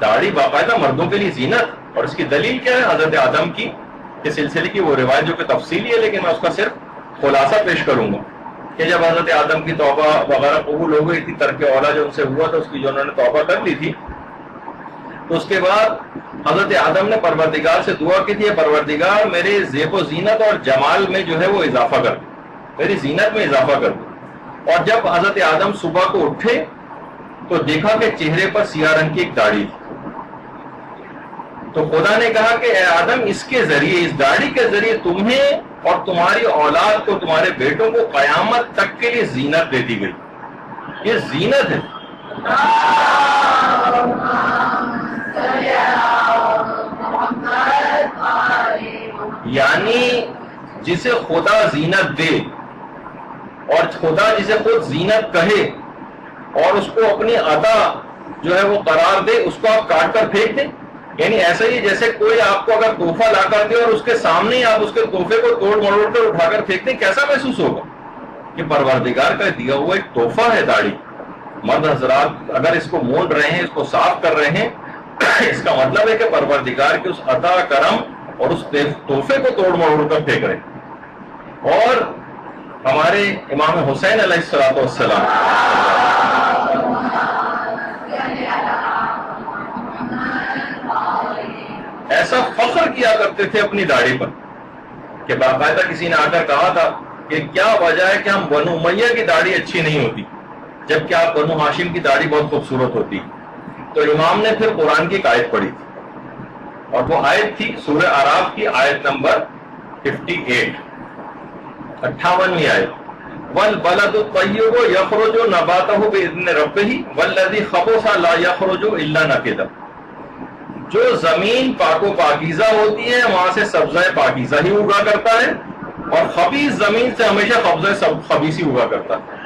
داڑھی باقاعدہ مردوں کے لیے زینت. اور اس کی دلیل کیا ہے؟ حضرت آدم کی کے سلسلے کی وہ روایت جو کہ تفصیلی ہے، لیکن میں اس کا صرف خلاصہ پیش کروں گا کہ جب حضرت آدم کی توبہ وغیرہ قبول ہو گئی تھی، ترک اولا جو ان سے ہوا تھا اس کی جو انہوں نے توبہ کر لی تھی، تو اس کے بعد حضرت آدم نے پروردگار سے دعا کی تھی، پروردگار میرے زیب و زینت اور جمال میں جو ہے وہ اضافہ کر دو، میری زینت میں اضافہ کر دو. اور جب حضرت آدم صبح کو اٹھے تو دیکھا کہ چہرے پر سیاہ رنگ کی ایک داڑھی تھی. تو خدا نے کہا کہ اے آدم، اس کے ذریعے، اس داڑھی کے ذریعے تمہیں اور تمہاری اولاد کو، تمہارے بیٹوں کو قیامت تک کے لیے زینت دے دی گئی. یہ زینت ہے. یعنی جسے خدا زینت دے اور خدا جسے خود زینت کہے اور اس کو اپنی عطا جو ہے وہ قرار دے، اس کو آپ کاٹ کر پھینک دیں. یعنی ایسا ہی جیسے کوئی آپ کو اگر تحفہ لا کر دے اور اس کے سامنے ہی آپ اس کے تحفے کو توڑ مروڑ کر اٹھا کر پھینک دیں، کیسا محسوس ہوگا؟ کہ پروردگار کا دیا ہوا ایک تحفہ ہے داڑھی. مرد حضرات اگر اس کو مونڈ رہے ہیں، اس کو صاف کر رہے ہیں، اس کا مطلب ہے کہ پروردگار کے اس عطا کرم اور اس تحفے کو توڑ مروڑ کر پھینک رہے ہیں. اور ہمارے امام حسین علیہ السلام ایسا فخر کیا کرتے تھے اپنی داڑھی پر کہ باقاعدہ کسی نے آ کر کہا تھا کہ کیا وجہ ہے کہ ہم بنو امیہ کی داڑھی اچھی نہیں ہوتی جبکہ آپ بنو ہاشم کی داڑھی بہت خوبصورت ہوتی. تو امام نے پھر قرآن کی ایک آیت پڑھی تھی اور وہ آیت تھی سورہ اعراف کی آیت نمبر 58، 58ویں آیت. والبلد الطیب یخرج نباتہ باذن ربہ والذی خبث لا یخرج الا نکدا. جو زمین پاک و پاکیزہ ہوتی ہے وہاں سے سبزہ پاکیزہ ہی اگا کرتا ہے، اور خبیث زمین سے ہمیشہ سبزہ خبیث ہی اگا کرتا ہے.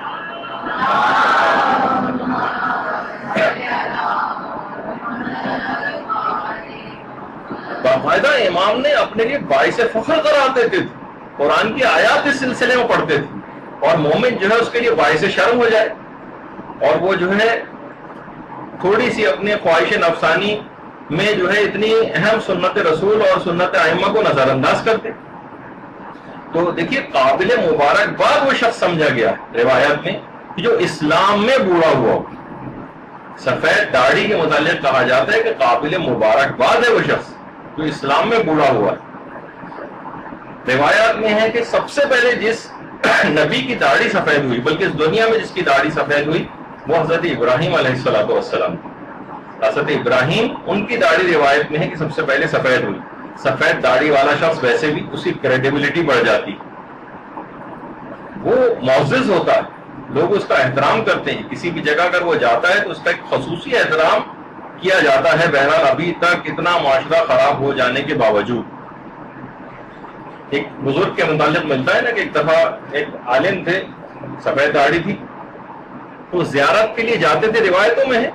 باقاعدہ امام نے اپنے لیے باعث فخر قرار دیتے تھے، قرآن کی آیات اس سلسلے میں پڑھتے تھے، اور مومن جو ہے اس کے لیے باعث شرم ہو جائے اور وہ جو ہے تھوڑی سی اپنے خواہش نفسانی میں جو ہے اتنی اہم سنت رسول اور سنت ائمہ کو نظر انداز کرتے. تو دیکھیے قابل مبارکباد وہ شخص سمجھا گیا روایت میں جو اسلام میں بوڑھا ہوا ہو. سفید داڑھی کے متعلق کہا جاتا ہے کہ قابل مبارکباد ہے وہ شخص جو اسلام میں بوڑھا ہوا ہے. روایات میں ہے کہ سب سے پہلے جس نبی کی داڑھی سفید ہوئی، بلکہ اس دنیا میں جس کی داڑھی سفید ہوئی، وہ حضرت ابراہیم علیہ السلام. حضرت ابراہیم، ان کی داڑھی روایت میں ہے کہ سب سے پہلے سفید ہوئی. سفید داڑھی والا شخص ویسے بھی اس کی کریڈیبلٹی بڑھ جاتی، وہ معزز ہوتا ہے، لوگ اس کا احترام کرتے ہیں. کسی بھی جگہ اگر وہ جاتا ہے تو اس کا ایک خصوصی احترام کیا جاتا ہے. بہرحال ابھی تک اتنا معاشرہ خراب ہو جانے کے باوجود ایک بزرگ کے متعلق ملتا ہے نا کہ ایک دفعہ ایک عالم تھے، سفید داڑھی تھی، تو زیارت کے لیے جاتے تھے. روایتوں میں ہے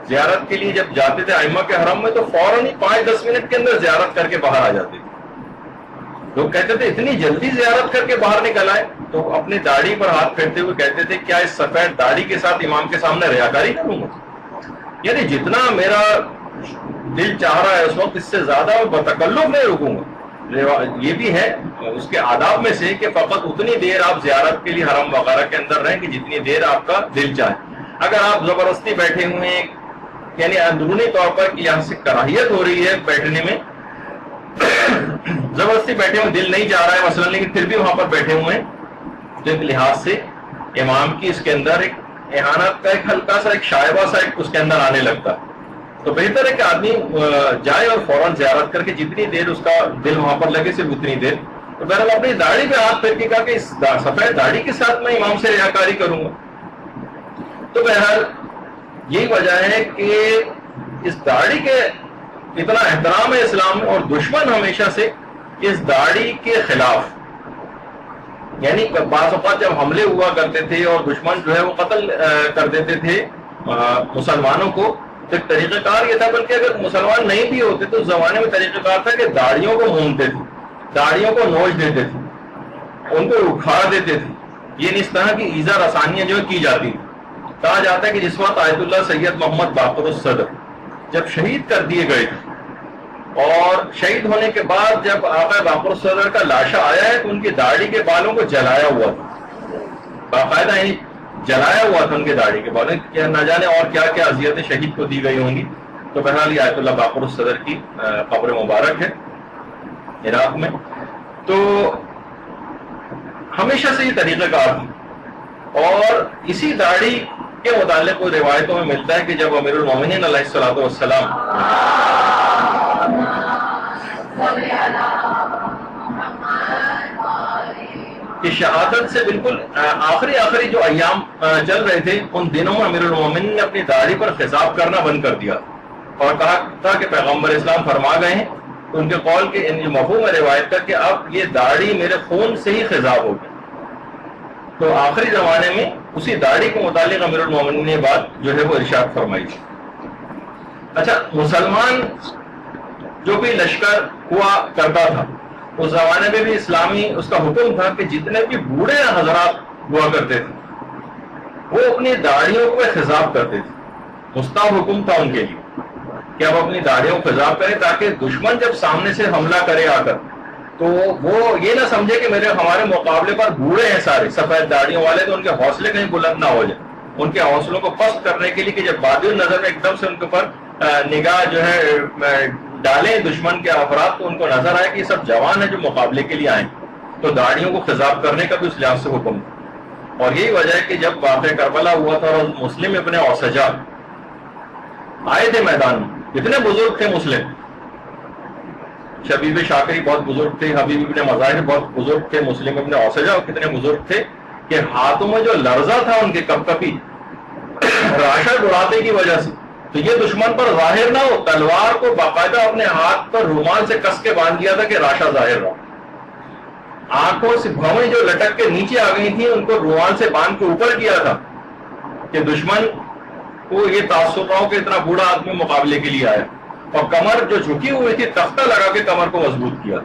زیارت کے لیے جب جاتے تھے ائمہ کے حرم میں تو فوراً ہی 5-10 منٹ کے اندر زیارت کر کے باہر آ جاتے تھے. لوگ کہتے تھے اتنی جلدی زیارت کر کے باہر نکل آئے، تو اپنی داڑھی پر ہاتھ پھیرتے ہوئے کہتے تھے کیا اس سفید داڑھی کے ساتھ امام کے سامنے ریاکاری کروں گا؟ یعنی جتنا میرا دل چاہ رہا ہے اس وقت اس سے زیادہ بتکلف نہیں رکوں گا. یہ بھی ہے اس کے آداب میں سے کہ فقط اتنی دیر آپ زیارت کے لیے حرم وغیرہ کے اندر رہیں کہ جتنی دیر آپ کا دل چاہے. اگر آپ زبردستی بیٹھے ہوئے ہیں، یعنی اندرونی طور پر کہ یہاں سے کراہیت ہو رہی ہے بیٹھنے میں، زبردستی بیٹھے ہوئے دل نہیں چاہ رہا ہے مثلا، لیکن پھر بھی وہاں پر بیٹھے ہوئے ہیں، تو ایک لحاظ سے امام کی اس کے اندر ایک احانت کا ایک ہلکا سا ایک شائبہ سا ایک اس کے اندر آنے لگتا ہے. تو بہتر ہے کہ آدمی جائے اور فوراً زیارت کر کے جتنی دیر اس کا دل وہاں پر لگے صرف اتنی دیر. تو بہرحال اپنی داڑھی پہ ہاتھ پھیر کے کہا کہ اس سفید داڑھی کے ساتھ میں امام سے ریاکاری کروں گا. تو بہرحال یہی وجہ ہے کہ اس داڑھی کے اتنا احترام ہے اسلام میں، اور دشمن ہمیشہ سے اس داڑھی کے خلاف، یعنی بعض اوقات جب حملے ہوا کرتے تھے اور دشمن جو ہے وہ قتل کر دیتے تھے مسلمانوں کو، تو ایک طریقہ کار یہ تھا، بلکہ اگر مسلمان نہیں بھی ہوتے تو اس زمانے میں طریقہ کار تھا کہ داڑھیوں کو مونتے تھے، داڑھیوں کو نوچ دیتے تھے، ان کو اکھاڑ دیتے تھے. یہ اس طرح کی ایذا رسانیاں جو کی جاتی. کہا جاتا ہے کہ جس وقت آیت اللہ سید محمد باقر الصدر جب شہید کر دیے گئے تھے، اور شہید ہونے کے بعد جب آقا باقر صدر کا لاشا آیا ہے تو ان کی داڑھی کے بالوں کو جلایا ہوا تھا، باقاعدہ جلایا ہوا تھا ان کے داڑھی کے بالوں، کیا نہ جانے اور کیا کیا اذیتیں شہید کو دی گئی ہوں گی۔ تو بہرحال یہ آیت اللہ باقر الصدر کی قبر مبارک ہے عراق میں۔ تو ہمیشہ سے یہ طریقہ کار تھا، اور اسی داڑھی کے متعلق کوئی روایتوں میں ملتا ہے کہ جب امیر المومنین علیہ الصلوۃ والسلام کی شہادت سے بالکل آخری جو ایام چل رہے تھے، ان دنوں میں امیر المومنین نے اپنی داڑھی پر خضاب کرنا بند کر دیا اور کہا تھا کہ پیغمبر اسلام فرما گئے ہیں، تو ان کے قول کے مفہوم روایت کا کہ اب یہ داڑھی میرے خون سے ہی خضاب ہو گئی۔ تو آخری زمانے میں اسی داڑھی کے متعلق امیر المومنین نے بات جو ہے وہ ارشاد فرمائی تھی۔ اچھا، مسلمان جو بھی لشکر ہوا کرتا تھا اس زمانے میں بھی اسلامی اس کا حکم تھا کہ جتنے بھی بوڑھے حضرات ہوا کرتے تھے وہ اپنی داڑھیوں کو خضاب کرتے تھے، مستحب حکم تھا ان کے لیے کہ اب اپنی داڑھیوں کو خضاب کریں، تاکہ دشمن جب سامنے سے حملہ کرے آ کر تو وہ یہ نہ سمجھے کہ ہمارے مقابلے پر بوڑھے ہیں سارے سفید داڑھیوں والے، تو ان کے حوصلے کہیں بلند نہ ہو جائے۔ ان کے حوصلوں کو پست کرنے کے لیے کہ جب بادل نظر میں ایک دم سے ان کے اوپر نگاہ جو ہے ڈالیں دشمن کے افراد، تو ان کو نظر آئے کہ یہ سب جوان ہیں جو مقابلے کے لیے آئیں، تو داڑھیوں کو خضاب کرنے کا بھی اس لحاظ سے حکم تھا۔ اور یہی وجہ ہے کہ جب واقعہ کربلا ہوا تھا اور مسلم ابن اوسجا آئے تھے میدان میں، کتنے بزرگ تھے مسلم، شبیب شاکری بہت بزرگ تھے، حبیب ابن مظاہر بہت بزرگ تھے، مسلم ابن اوسجا اور کتنے بزرگ تھے کہ ہاتھوں میں جو لرزہ تھا ان کے کپ کپی راشد اڑاتے کی وجہ سے، تو یہ دشمن پر ظاہر نہ ہو، تلوار کو باقاعدہ اپنے ہاتھ پر رومال سے کس کے باندھ دیا تھا کہ راشا ظاہر رہا۔ آنکھوں سے بھویں جو لٹک کے نیچے آ گئی تھیں ان کو رومال سے باندھ کے اوپر کیا تھا کہ دشمن کو یہ تاثر نہ ہو کہ اتنا بوڑھا آدمی مقابلے کے لیے آیا، اور کمر جو جھکی ہوئی تھی تختہ لگا کے کمر کو مضبوط کیا۔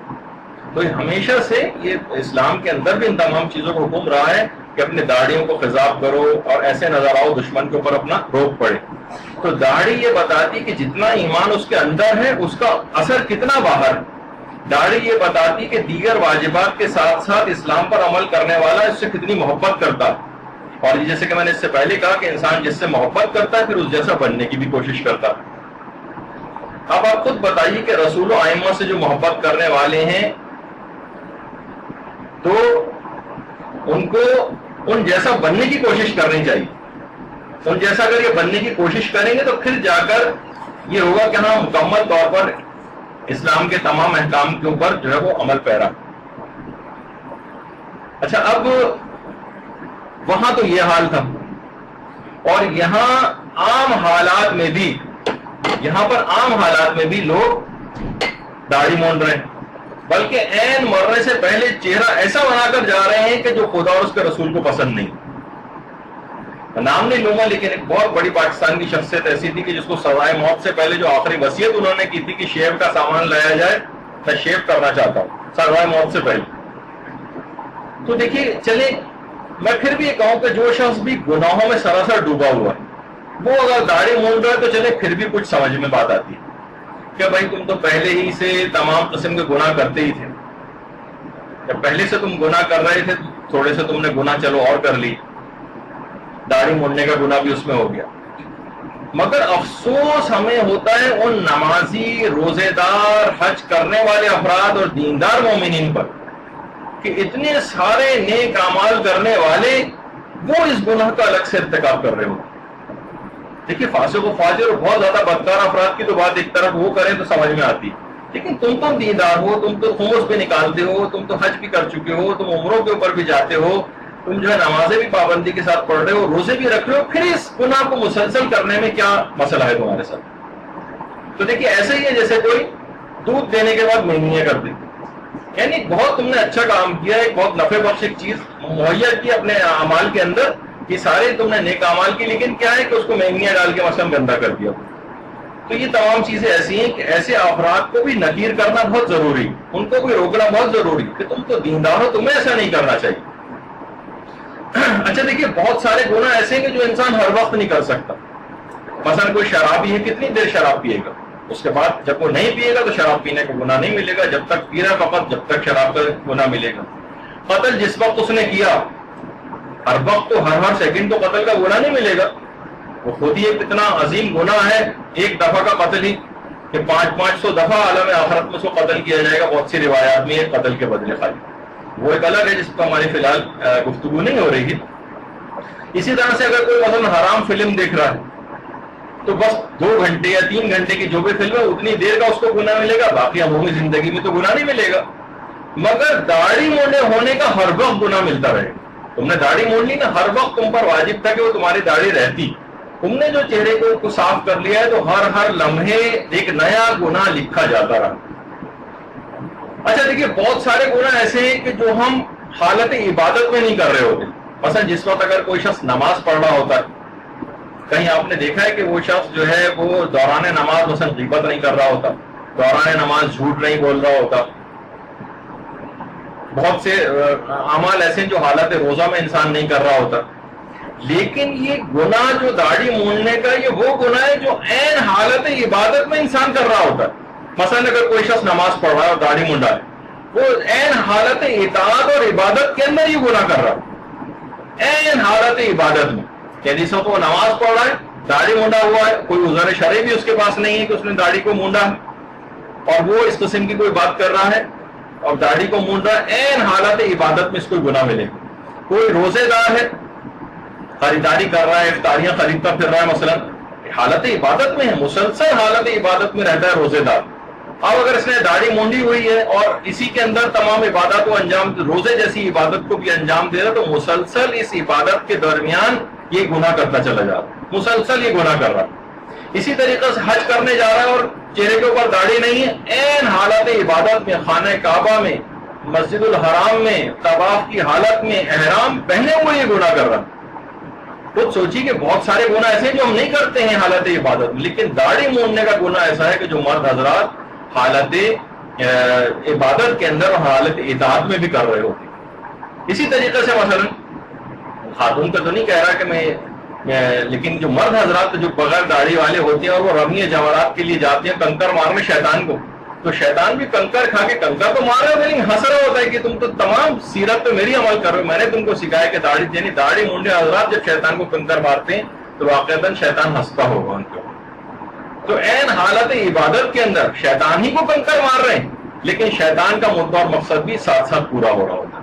تو ہمیشہ سے یہ اسلام کے اندر بھی ان تمام چیزوں کو حکم رہا ہے کہ اپنے داڑھیوں کو خضاب کرو اور ایسے نظر آؤ دشمن کے اوپر اپنا روک پڑے۔ تو داڑھی یہ بتاتی کہ جتنا ایمان اس کے اندر ہے اس کا اثر کتنا باہر ہے۔ داڑھی یہ بتاتی کہ دیگر واجبات کے ساتھ ساتھ اسلام پر عمل کرنے والا اس سے کتنی محبت کرتا ہے، اور جیسے کہ میں نے اس سے پہلے کہا کہ انسان جس سے محبت کرتا ہے پھر اس جیسا بننے کی بھی کوشش کرتا ہے۔ اب آپ خود بتائیے کہ رسول و ائمہ سے جو محبت کرنے والے ہیں تو ان کو ان جیسا بننے کی کوشش کرنی چاہیے۔ ان جیسا اگر یہ بننے کی کوشش کریں گے تو پھر جا کر یہ ہوگا کہ ہاں مکمل طور پر اسلام کے تمام احکام کے اوپر جو ہے وہ عمل پیرا۔ اچھا، اب وہاں تو یہ حال تھا، اور یہاں عام حالات میں بھی، یہاں پر عام حالات میں بھی لوگ داڑھی مونڈ رہے ہیں، بلکہ عین مرنے سے پہلے چہرہ ایسا بنا کر جا رہے ہیں کہ جو خدا اور اس کے رسول کو پسند نہیں۔ نام نہیں لوں گا، لیکن ایک بہت بڑی پاکستان کی شخصیت ایسی تھی کہ جس کو سزائے موت سے پہلے جو آخری وصیت انہوں نے کی تھی کہ شیو کا سامان لایا جائے، میں شیو کرنا چاہتا ہوں سزائے موت سے پہلے۔ تو دیکھیے، چلے میں پھر بھی یہ کہوں کہ جو شخص بھی گناہوں میں سراسر ڈوبا ہوا ہے وہ اگر داڑھی مونڈ رہا ہے تو چلے پھر بھی کچھ سمجھ میں بات آتی ہے کہ بھائی تم تو پہلے ہی سے تمام قسم کے گناہ کرتے ہی تھے، جب پہلے سے تم گناہ کر رہے تھے تھوڑے سے تم نے گناہ چلو اور کر لی، داڑھی مونڈنے کا گناہ بھی اس میں ہو گیا۔ مگر افسوس ہمیں ہوتا ہے ان نمازی، روزے دار، حج کرنے والے افراد اور دیندار مومنین پر کہ اتنے سارے نیک اعمال کرنے والے وہ اس گناہ کا الگ سے ارتکاب کر رہے ہو۔ دیکھیے، فاسق و فاجر اور بہت زیادہ بدکار افراد کی تو بات ایک طرف وہ کریں تو سمجھ میں آتی، لیکن تم تو دیندار ہو، تم تو خمس بھی نکالتے ہو، تم تو حج بھی کر چکے ہو، تم عمروں کے اوپر بھی جاتے ہو، تم جو ہے نمازیں بھی پابندی کے ساتھ پڑھ رہے ہو، روزے بھی رکھ رہے ہو، پھر اس گناہ کو مسلسل کرنے میں کیا مسئلہ ہے تمہارے ساتھ؟ تو دیکھیے، ایسے ہی ہے جیسے کوئی دودھ دینے کے بعد مہنگیاں کر دے، یعنی بہت تم نے اچھا کام کیا، ایک بہت نفع بخش ایک چیز مہیا کی اپنے اعمال کے اندر، یہ سارے تم نے نیک اعمال کی، لیکن کیا ہے کہ اس کو مہنگیاں ڈال کے مثلا گندا کر دیا۔ تو یہ تمام چیزیں ایسی ہیں کہ ایسے افراد کو بھی نکیر کرنا بہت ضروری، ان کو بھی روکنا بہت ضروری کہ تم تو دیندار ہو، تمہیں ایسا نہیں کرنا چاہیے۔ اچھا دیکھیے، بہت سارے گناہ ایسے ہیں کہ جو انسان ہر وقت نہیں کر سکتا، مثلا کوئی شرابی ہے، کتنی دیر شراب پیے گا؟ اس کے بعد جب وہ نہیں پیے گا تو شراب پینے کا گناہ نہیں ملے گا، جب تک پی رہا فقط جب تک شراب کا گناہ ملے گا۔ قتل جس وقت اس نے کیا، ہر وقت تو ہر سیکنڈ تو قتل کا گناہ نہیں ملے گا، وہ خود ہی ایک اتنا عظیم گناہ ہے ایک دفعہ کا قتل ہی، کہ 500 دفعہ عالم آخرت میں اس کو قتل کیا جائے گا۔ بہت سی روایات میں یہ قتل کے بدلے خالی، وہ ایک الگ ہے جس پر ہماری فی الحال گفتگو نہیں ہو رہی ہے۔ اسی طرح سے اگر کوئی مثلا حرام فلم دیکھ رہا ہے تو بس 2 گھنٹے یا 3 گھنٹے کی جو بھی فلم ہے اتنی دیر کا اس کو گناہ ملے گا، باقی عمومی زندگی میں تو گناہ نہیں ملے گا۔ مگر داڑھی مونڈے ہونے کا ہر وقت گناہ ملتا رہے گا۔ تم نے داڑھی مونڈ لی نا، ہر وقت تم پر واجب تھا کہ وہ تمہاری داڑھی رہتی، تم نے جو چہرے کو صاف کر لیا ہے تو ہر لمحے ایک نیا گناہ لکھا جاتا رہا۔ اچھا دیکھیے، بہت سارے گناہ ایسے ہیں کہ جو ہم حالت عبادت میں نہیں کر رہے ہوتے۔ مثلا جس وقت اگر کوئی شخص نماز پڑھ رہا ہوتا ہے، کہیں آپ نے دیکھا ہے کہ وہ شخص جو ہے وہ دوران نماز مثلا غیبت نہیں کر رہا ہوتا، دوران نماز جھوٹ نہیں بول رہا ہوتا۔ بہت سے اعمال ایسے ہیں جو حالت روزہ میں انسان نہیں کر رہا ہوتا۔ لیکن یہ گناہ جو داڑھی مونڈنے کا، یہ وہ گناہ ہے جو عین حالت عبادت میں انسان کر رہا ہوتا ہے۔ مثلا اگر کوئی شخص نماز پڑھ رہا ہے اور داڑھی مونڈا ہے، وہ عین حالت اطاعت اور عبادت کے اندر یہ گناہ کر رہا ہے، عین حالت عبادت میں۔ یعنی سب وہ نماز پڑھ رہا ہے، داڑھی مونڈا ہوا ہے، کوئی عذر شرعی بھی اس کے پاس نہیں ہے کہ اس نے داڑھی کو مونڈا ہے، اور وہ اس قسم کی کوئی بات کر رہا ہے اور داڑھی کو مونڈ رہا ہے، عین حالت عبادت میں اس کو گناہ ملے گا۔ کوئی روزے دار ہے، خریداری کر رہا ہے، افطاریاں خریدتا پھر رہا ہے، مثلا حالت عبادت میں ہے، مسلسل حالت عبادت میں رہتا ہے روزے دار۔ اب اگر اس نے داڑھی مونڈی ہوئی ہے اور اسی کے اندر تمام عبادات کو انجام، روزے جیسی عبادت کو بھی انجام دے رہا، تو مسلسل اس عبادت کے درمیان یہ گناہ کرتا چلا جا رہا، مسلسل یہ گناہ کر رہا۔ اسی طریقے سے حج کرنے جا رہا ہے اور چہرے کے اوپر داڑھی نہیں ہے، عین حالت عبادت میں، خانہ کعبہ میں، مسجد الحرام میں، طواف کی حالت میں، احرام پہنے ہوئے یہ گناہ کر رہا۔ خود سوچیے کہ بہت سارے گناہ ایسے ہیں جو ہم نہیں کرتے ہیں حالت عبادت میں، لیکن داڑھی مونڈنے کا گناہ ایسا ہے کہ جو مرد حضرات حالت عبادت کے اندر اور حالت اطاعت میں بھی کر رہے ہوتے ہیں۔ اسی طریقے سے مثلا خاتون کا تو نہیں کہہ رہا کہ میں، لیکن جو مرد حضرات جو بغیر داڑھی والے ہوتے ہیں اور وہ رمی جواہرات کے لیے جاتے ہیں کنکر مارنے شیطان کو، تو شیطان بھی کنکر کھا کے، کنکر تو مار رہا ہے لیکن ہنس رہا ہوتا ہے کہ تم تو تمام سیرت پہ میری عمل کر رہے ہو، میں نے تم کو سکھایا کہ داڑھی، یعنی داڑھی مونڈے حضرات جب شیطان کو کنکر مارتے ہیں تو واقعتاً شیطان ہنستا ہوگا ان کو۔ تو عین حالت عبادت کے اندر شیطان ہی کو کنکر مار رہے ہیں، لیکن شیطان کا مدعا اور مقصد بھی ساتھ ساتھ پورا ہو رہا ہوتا ہے۔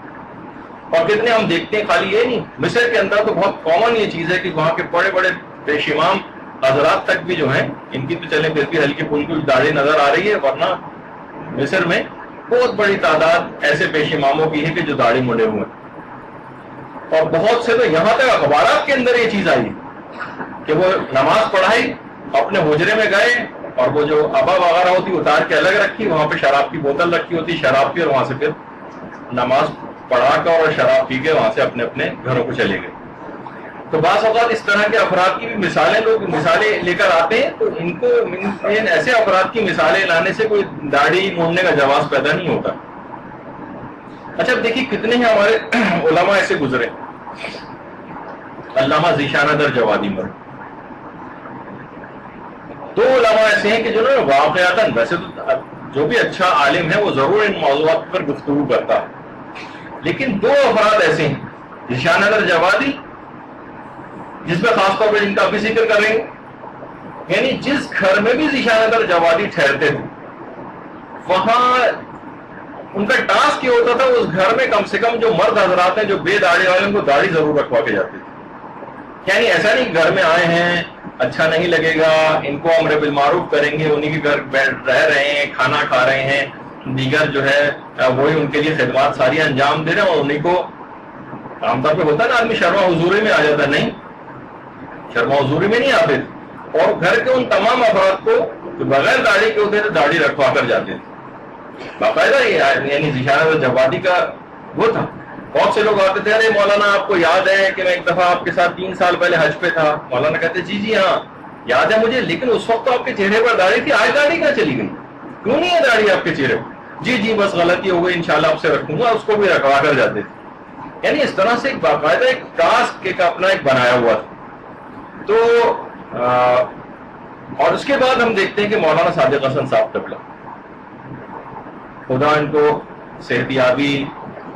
اور کتنے ہم دیکھتے ہیں، خالی یہ نہیں، مصر کے اندر تو بہت کامن یہ چیز ہے کہ وہاں کے بڑے بڑے پیش امام حضرات تک بھی جو ہیں، ان کی تو چلیں پھر بھی ہلکی پھلکی داڑھی نظر آ رہی ہے، ورنہ مصر میں بہت بڑی تعداد ایسے پیش اماموں کی ہے کہ جو داڑھی مونڈے ہوئے ہیں۔ اور بہت سے تو یہاں تک اخبارات کے اندر یہ چیز آئی کہ وہ نماز پڑھائی، اپنے حجرے میں گئے اور وہ جو ابا وغیرہ ہوتی اتار کے الگ رکھی، وہاں پہ شراب کی بوتل رکھی ہوتی، شراب پی، اور وہاں سے پھر نماز پڑھا کر اور شراب پی کے وہاں سے اپنے اپنے گھروں کو چلے گئے۔ تو بعض اوقات اس طرح کے افراد کی بھی مثالیں لوگ لے کر آتے ہیں، تو ان کو ایسے افراد کی مثالیں لانے سے کوئی داڑھی مونڈنے کا جواز پیدا نہیں ہوتا۔ اچھا اب دیکھیے کتنے ہیں ہمارے علماء ایسے گزرے، علامہ ذیشان در جوادی مر، 2 علماء ایسے ہیں کہ جنہوں نے واقعاتاً، ویسے تو جو بھی اچھا عالم ہے وہ ضرور ان موضوعات پر گفتگو کرتا ہے، لیکن 2 افراد ایسے ہیں، ذیشان در جوادی، جس میں خاص طور پر جن کا ابھی ذکر کریں گے، یعنی جس گھر میں بھی ذیشان در جوادی ٹھہرتے تھے وہاں ان کا ٹاسک یہ ہوتا تھا اس گھر میں کم سے کم جو مرد حضرات ہیں جو بے داڑھی والے ان کو داڑھی ضرور رکھوا کے جاتے تھے۔ یعنی ایسا نہیں گھر میں آئے ہیں، اچھا نہیں لگے گا، ان کو امر بالمعروف کریں گے، انہی کے گھر رہ رہے ہیں، کھانا کھا رہے ہیں، دیگر جو ہے وہی ان کے لیے خدمات ساری انجام دے رہے ہیں، اور انہیں کو عام طور پہ ہوتا ہے نا آدمی شرما حضوری میں آ جاتا ہے، نہیں، شرما حضوری میں نہیں آتے تھے، اور گھر کے ان تمام افراد کو جو بغیر داڑھی کے ہوتے تھے داڑھی رکھوا کر جاتے تھے باقاعدہ۔ یعنی ذیشان در جوادی کا وہ تھا۔ بہت سے لوگ آتے تھے، ارے مولانا آپ کو یاد ہے کہ میں ایک دفعہ آپ کے ساتھ 3 سال پہلے حج پہ تھا؟ مولانا کہتے جی جی ہاں یاد ہے مجھے، لیکن اس وقت تو آپ کے چہرے پر داڑھی تھی، آج داڑھی کہاں چلی گئی؟ کیوں نہیں ہے داڑھی آپ کے چہرے پر؟ جی جی بس غلطی ہو گئی، انشاءاللہ آپ سے رکھوں گا، اس کو بھی رکھوا کر جاتے تھے۔ یعنی اس طرح سے ایک باقاعدہ ایک ٹاسک ایک اپنا ایک بنایا ہوا تھا۔ تو اور اس کے بعد ہم دیکھتے ہیں کہ مولانا صادق حسن صاحب قبلہ، خدا ان کو صحتیابی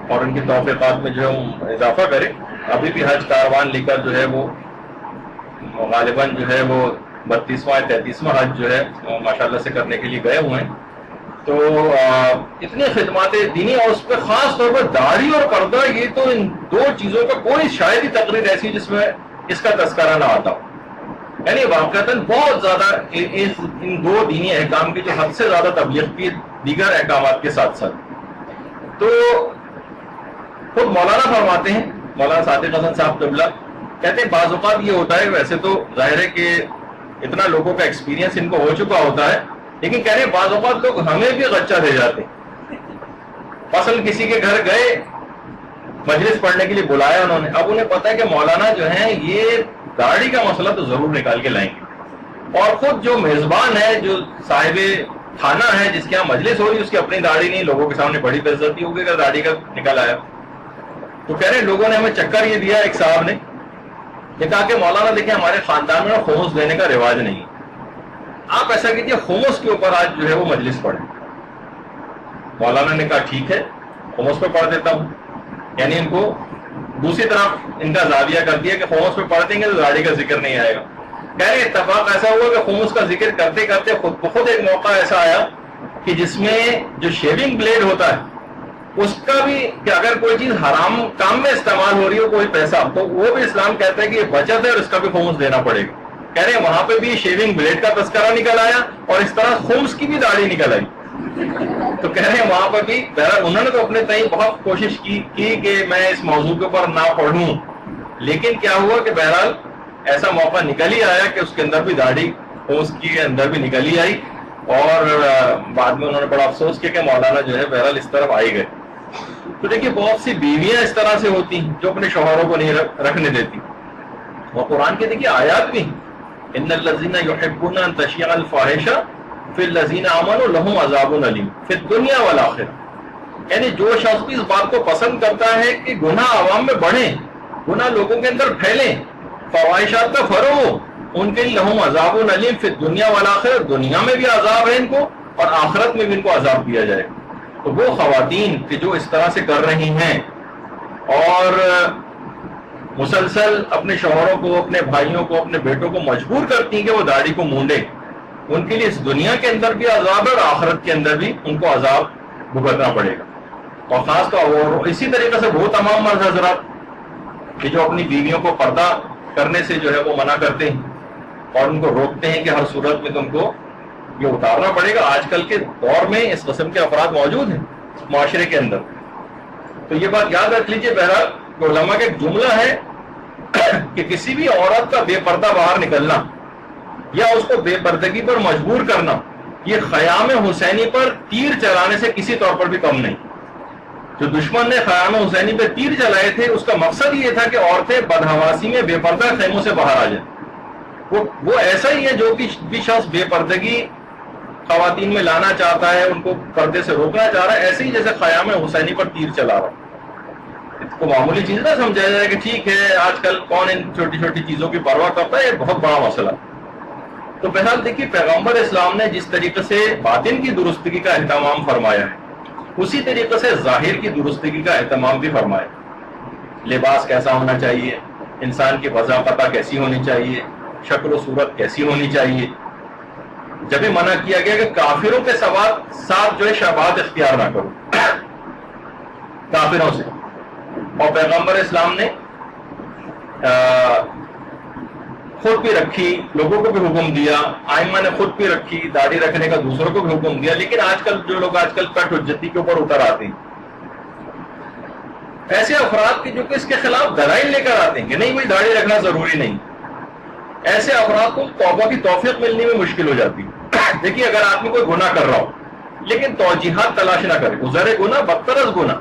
اور ان کی توفیقات میں جو ہے اضافہ کرے، ابھی بھی حج کاروان لے کر جو ہے وہ غالباً جو ہے وہ 32واں 33واں حج جو ہے ماشاءاللہ سے کرنے کے لیے گئے ہوئے ہیں. تو اتنی خدمات دینی، اور اس پہ خاص طور پر داڑھی اور پردہ، یہ تو ان دو چیزوں کا کوئی شاید ہی تقریر ایسی جس میں اس کا تذکرہ نہ آتا ہو. یعنی واقعتاً بہت زیادہ ان دو دینی احکام کی جو حد سے زیادہ تبلیغ کی دیگر احکامات کے ساتھ ساتھ. تو خود مولانا فرماتے ہیں، مولانا صادق حسن صاحب قبلہ کہتے ہیں بعض اوقات یہ ہوتا ہے، ویسے تو ظاہر ہے کہ اتنا لوگوں کا ایکسپیرینس ان کو ہو چکا ہوتا ہے، لیکن کہہ رہے ہیں بعض اوقات لوگ ہمیں بھی غچہ دے جاتے ہیں. مثلا کسی کے گھر گئے، مجلس پڑھنے کے لیے بلایا انہوں نے، اب انہیں پتا ہے کہ مولانا جو ہیں یہ داڑھی کا مسئلہ تو ضرور نکال کے لائیں گے، اور خود جو میزبان ہے، جو صاحب کھانا ہے، جس کے یہاں مجلس ہو رہی، اس کی اپنی داڑھی نہیں، لوگوں کے سامنے بڑی بےعزتی ہوگی اگر داڑھی کا نکل آیا. تو کہہ رہے ہیں لوگوں نے ہمیں چکر یہ دیا، ایک صاحب نے یہ کہا کہ مولانا دیکھیں ہمارے خاندان میں خمس دینے کا رواج نہیں، آپ ایسا کیجیے خمس کے اوپر آج جو ہے وہ مجلس پڑھیں. مولانا نے کہا ٹھیک ہے، خمس پہ پڑھ دیتا ہوں. یعنی ان کو دوسری طرف ان کا زاویہ کر دیا کہ خمس پہ پڑھ دیں گے تو داڑھی کا ذکر نہیں آئے گا. کہہ رہے اتفاق ایسا ہوا کہ خمس کا ذکر کرتے کرتے خود بخود ایک موقع ایسا آیا کہ جس میں جو شیونگ بلیڈ ہوتا ہے اس کا بھی، کہ اگر کوئی چیز حرام کام میں استعمال ہو رہی ہو، کوئی پیسہ، تو وہ بھی اسلام کہتا ہے کہ یہ بچت ہے اور اس کا بھی خمس دینا پڑے گا. کہہ رہے ہیں وہاں پہ بھی شیونگ بلیڈ کا تذکرہ نکل آیا اور اس طرح خمس کی بھی داڑھی نکل آئی. تو کہہ رہے ہیں وہاں پر بھی بہرحال انہوں نے تو اپنے تئیں بہت کوشش کی کہ میں اس موضوع کے اوپر نہ پڑھوں، لیکن کیا ہوا کہ بہرحال ایسا موقع نکل ہی آیا کہ اس کے اندر بھی داڑھی خمس کے اندر بھی نکل ہی آئی. اور بعد میں انہوں نے بڑا افسوس کیا کہ مولانا جو ہے بہرحال اس طرف آئی گئے. تو دیکھیے بہت سی بیویاں اس طرح سے ہوتی ہیں جو اپنے شوہروں کو نہیں رکھنے دیتی. اور قرآن کے دیکھیے آیات بھی، ان الذین یحبون ان تشیع الفاحشہ فی الذین آمنوا لہم عذاب علیم فی الدنیا والآخرہ. یعنی جو شخص بھی اس بات کو پسند کرتا ہے کہ گناہ عوام میں بڑھیں، گناہ لوگوں کے اندر پھیلیں، فواحشات کا فروغ ہو، ان کے لیے لہم عذاب علیم فی الدنیا والآخرہ، دنیا میں بھی عذاب ہے ان کو اور آخرت میں بھی ان کو عذاب دیا جائے. تو وہ خواتین کہ جو اس طرح سے کر رہی ہیں اور مسلسل اپنے شوہروں کو، اپنے بھائیوں کو، اپنے بیٹوں کو مجبور کرتی ہیں کہ وہ داڑھی کو مونڈے، ان کے لیے اس دنیا کے اندر بھی عذاب ہے اور آخرت کے اندر بھی ان کو عذاب بھگتنا پڑے گا. اور خاص طور اور اسی طریقے سے وہ تمام مرد حضرات کہ جو اپنی بیویوں کو پردہ کرنے سے جو ہے وہ منع کرتے ہیں اور ان کو روکتے ہیں کہ ہر صورت میں تم کو یہ اتارنا پڑے گا. آج کل کے دور میں اس قسم کے افراد موجود ہیں معاشرے کے اندر. تو یہ بات یاد رکھ لیجئے. بہرحال علماء کا ایک جملہ ہے کہ کسی بھی عورت کا بے پردہ باہر نکلنا یا اس کو بے پردگی پر مجبور کرنا یہ خیام حسینی پر تیر چلانے سے کسی طور پر بھی کم نہیں. جو دشمن نے خیام حسینی پہ تیر چلائے تھے اس کا مقصد یہ تھا کہ عورتیں بدحواسی میں بے پردہ خیموں سے باہر آ جائیں. وہ ایسا ہی ہے جو بھی شخص بے پردگی خواتین میں لانا چاہتا ہے، ان کو پردے سے روکنا چاہ رہا ہے، ایسے ہی جیسے خیام حسینی پر تیر چلا رہا ہے. اس کو معمولی چیز نہ سمجھا جائے کہ ٹھیک ہے آج کل کون ان چھوٹی چھوٹی چیزوں کی پرواہ کرتا ہے، یہ بہت بڑا مسئلہ. تو بہرحال دیکھیے پیغمبر اسلام نے جس طریقے سے باطن کی درستگی کا اہتمام فرمایا ہے اسی طریقے سے ظاہر کی درستگی کا اہتمام بھی فرمایا. لباس کیسا ہونا چاہیے، انسان کی وضاحت کیسی ہونی چاہیے، شکل و صورت کیسی ہونی چاہیے. جب بھی منع کیا گیا کہ کافروں کے ساتھ جو ہے شباہت اختیار نہ کرو کافروں سے. اور پیغمبر اسلام نے خود بھی رکھی، لوگوں کو بھی حکم دیا، ائمہ نے خود بھی رکھی، داڑھی رکھنے کا دوسروں کو بھی حکم دیا. لیکن آج کل جو لوگ آج کل کٹ حجتی کے اوپر اتر آتے ہیں، ایسے افراد کے جو کہ اس کے خلاف دلائل لے کر آتے ہیں کہ نہیں بھائی داڑھی رکھنا ضروری نہیں، ایسے افراد کو توبہ کی توفیق ملنے میں مشکل ہو جاتی ہے. دیکھیے اگر آدمی کوئی گناہ کر رہا ہو لیکن توجیحات تلاش نہ کرے، گزرے گناہ بدتر از گناہ،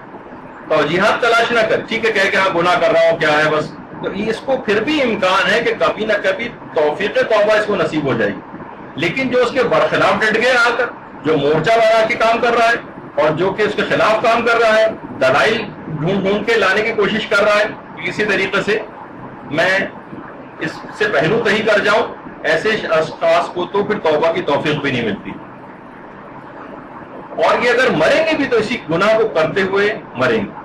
توجیحات تلاش نہ کرے، ٹھیک ہے کہہ کہ ہاں گناہ کر رہا ہوں کیا ہے بس، تو اس کو پھر بھی امکان ہے کہ کبھی نہ کبھی توفیق توبہ اس کو نصیب ہو جائے گی. لیکن جو اس کے برخلاف ڈٹ گئے آ کر، جو مورچہ بنا کے کام کر رہا ہے اور جو کہ اس کے خلاف کام کر رہا ہے، دلائل ڈھونڈ کے لانے کی کوشش کر رہا ہے کہ کسی طریقے سے میں اس سے پہلو تہی کر جاؤں ایسے اشخاص کو تو پھر توبہ کی توفیق بھی نہیں ملتی، اور یہ اگر مریں گے بھی تو اسی گناہ کو کرتے ہوئے مریں گے۔